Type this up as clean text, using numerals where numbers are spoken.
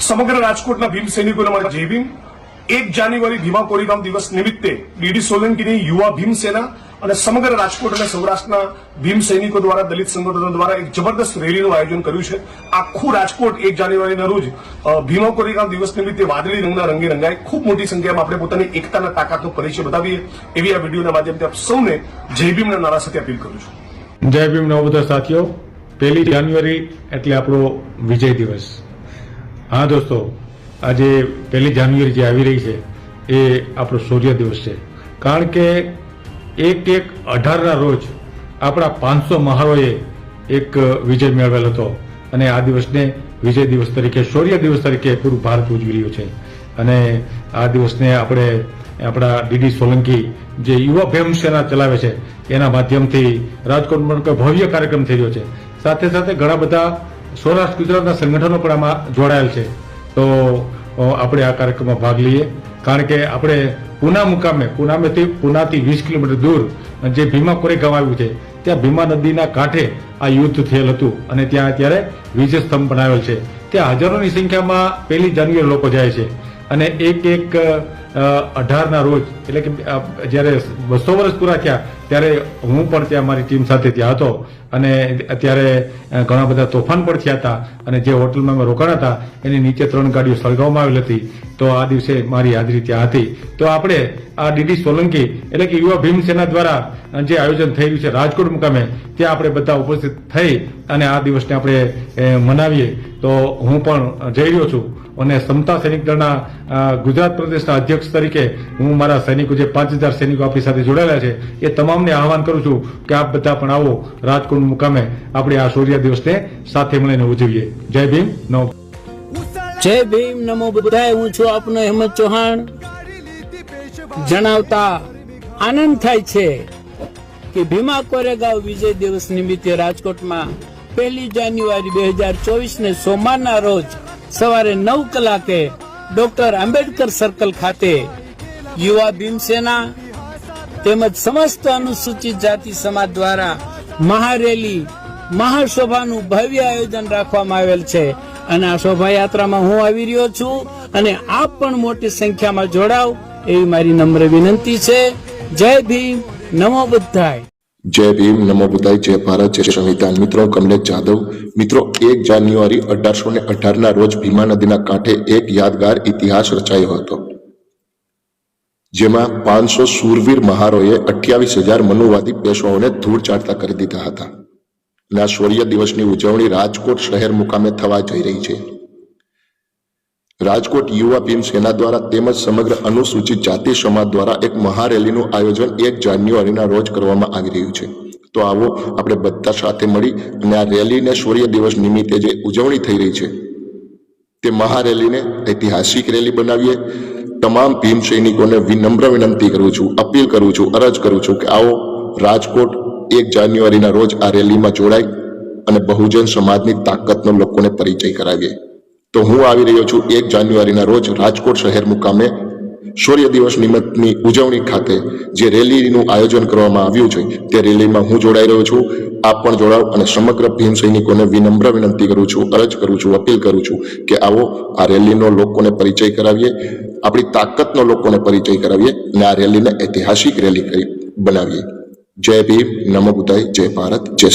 સમગ્ર રાજકોટના ભીમ સૈનિકોને માટે જય ભીમ। 1 જાન્યુઆરી ભીમા કોરેગામ દિવસ નિમિત્તે ડીડી સોલંકીની યુવા ભીમ સેના અને સમગ્ર રાજકોટ અને સૌરાષ્ટ્રના ભીમ સૈનિકો દ્વારા દલિત સંગઠનો દ્વારા એક જબરદસ્ત રેલીનું આયોજન કર્યું છે। આખું રાજકોટ 1 જાન્યુઆરીના રોજ ભીમા કોરેગામ દિવસ નિમિત્તે વાદળી રંગના રંગે રંગાય। ખૂબ મોટી સંખ્યામાં આપણે પોતાની એકતાના તાકાતનો પરિચય બતાવીએ એવી આ વિડીયોના માધ્યમથી આપ સૌને જય ભીમના નારા સાથે અપીલ કરું છું। જય ભીમ નવ બધા સાથીઓ, 1 જાન્યુઆરી એટલે આપણો વિજય દિવસ। હા દોસ્તો, આજે 1 જાન્યુઆરી જે આવી રહી છે એ આપણો શૌર્ય દિવસ છે, કારણ કે 1/1/18ના રોજ આપણા 500 મહારોએ એક વિજય મેળવેલ હતો અને આ દિવસને વિજય દિવસ તરીકે, શૌર્ય દિવસ તરીકે પૂરું ભારત ઉજવી રહ્યું છે। અને આ દિવસને આપણે આપણા ડીડી સોલંકી જે યુવા ભીમ સેના ચલાવે છે એના માધ્યમથી રાજકોટમાં ભવ્ય કાર્યક્રમ થઈ રહ્યો છે। સાથે સાથે ઘણા બધા સૌરાષ્ટ્ર ગુજરાતના સંગઠનો પણ આમાં જોડાયેલ છે। તો આપણે આ કાર્યક્રમમાં ભાગ લઈએ, કારણ કે આપણે પુનાથી 20 કિલોમીટર દૂર જે ભીમા કોરેગામ આવ્યું છે ત્યાં ભીમા નદીના કાંઠે આ યુદ્ધ થયેલ હતું અને ત્યાં અત્યારે વિજય સ્તંભ બનાવેલ છે। ત્યાં હજારોની સંખ્યામાં 1 જાન્યુઆરી લોકો જાય છે અને 1/1/18ના રોજ એટલે કે જ્યારે 200 વર્ષ પૂરા થયા ત્યારે હું પણ ત્યાં મારી ટીમ સાથે ત્યાં હતો અને અત્યારે ઘણા બધા તોફાન પણ થયા હતા અને જે હોટલમાં અમે રોકાણા હતા એની નીચે 3 ગાડીઓ સળગાવવામાં આવેલી હતી। તો આ દિવસે મારી હાજરી ત્યાં હતી। તો આપણે આ ડીડી સોલંકી એટલે કે યુવા ભીમ સેના દ્વારા જે આયોજન થઈ રહ્યું છે રાજકોટ મુકામે, ત્યાં આપણે બધા ઉપસ્થિત થઈ અને આ દિવસને આપણે મનાવીએ। તો હું પણ જઈ રહ્યો છું અને સમતા સૈનિક દળના ગુજરાત પ્રદેશના અધ્યક્ષ તરીકે હું મારા સૈનિકો, જે 5000 સૈનિકો આપણી સાથે જોડાયેલા છે, એ તમામને આહવાન કરું છું કે આપ બધા પણ આવો રાજકોટ મુકામે આપણે આ શૌર્ય દિવસને સાથે મળીને ઉજવીએ। જય ભીમ, નમો જય ભીમ, નમો બુદ્ધાય। હું છું આપનો હેમંત ચૌહાણ। જણાવતા આનંદ થાય છે કે ભીમા કોરેગામ વિજય દિવસ નિમિત્તે રાજકોટમાં 1 જાન્યુઆરી 2024 ને સોમવારના રોજ સવારે 9 કલાકે ડોક્ટર આંબેડકર સર્કલ ખાતે યુવા ભીમ સેના તેમજ સમસ્ત અનુસૂચિત જાતિ સમાજ દ્વારા મહારેલી, મહાશોભાનું ભવ્ય આયોજન રાખવામાં આવેલ છે અને આ શોભાયાત્રામાં હું આવી રહ્યો છું અને આપ પણ મોટી સંખ્યામાં જોડાવ એવી મારી નમ્ર વિનંતી છે। જય ભીમ, નમો બુદ્ધાય। જય ભીમ, નમો બુદ્ધાય, જય ભારત, જય સંવિધાન। મિત્રો, કમલેશ જાદવ। મિત્રો, 1 જાન્યુઆરી 1818ના રોજ ભીમા નદીના કાંઠે એક યાદગાર ઇતિહાસ રચાયો હતો, જેમાં 500 શૂરવીર મહારોએ 28,000 મનુવાદી પેશવાઓને ધૂળ ચાટતા કરી દીધા હતા। અને આ શૌર્ય દિવસની ઉજવણી રાજકોટ શહેર મુકામે થવા જઈ રહી છે। રાજકોટ યુવા ભીમ સેના દ્વારા તેમજ સમગ્ર અનુસૂચિત જાતિ સમાજ દ્વારા એક મહારેલીનું આયોજન 1 જાન્યુઆરીના રોજ કરવામાં આવી રહ્યું છે। તો આવો આપણે બધા સાથે મળી અને આ રેલીને શૌર્ય દિવસ નિમિત્તે જે ઉજવણી થઈ રહી છે તે મહારેલીને ઐતિહાસિક રેલી બનાવીએ। તમામ ભીમ સૈનિકોને વિનમ્ર વિનંતી કરું છું, અપીલ કરું છું, અરજ કરું છું કે આવો રાજકોટ 1 જાન્યુઆરીના રોજ આ રેલીમાં જોડાય અને બહુજન સમાજની તાકાતનો લોકોને પરિચય કરાવીએ। તો હું આવી રહ્યો છું 1 જાન્યુઆરીના રોજ રાજકોટ શહેર મુકામે શૌર્ય દિવસ નિમિત્તની ઉજવણી ખાતે જે રેલીનું આયોજન કરવામાં આવ્યું છે તે રેલીમાં હું જોડાઈ રહ્યો છું। આપ પણ જોડાવ અને સમગ્ર ભીમ સૈનિકોને વિનમ્ર વિનંતી કરું છું, અરજ કરું છું, અપીલ કરું છું કે આવો આ રેલીનો લોકોને પરિચય કરાવીએ, આપણી તાકાતનો લોકોને પરિચય કરાવીએ અને આ રેલીને ઐતિહાસિક રેલી બનાવીએ। જય ભીમ, નમો બુદ્ધાય, જય ભારત, જય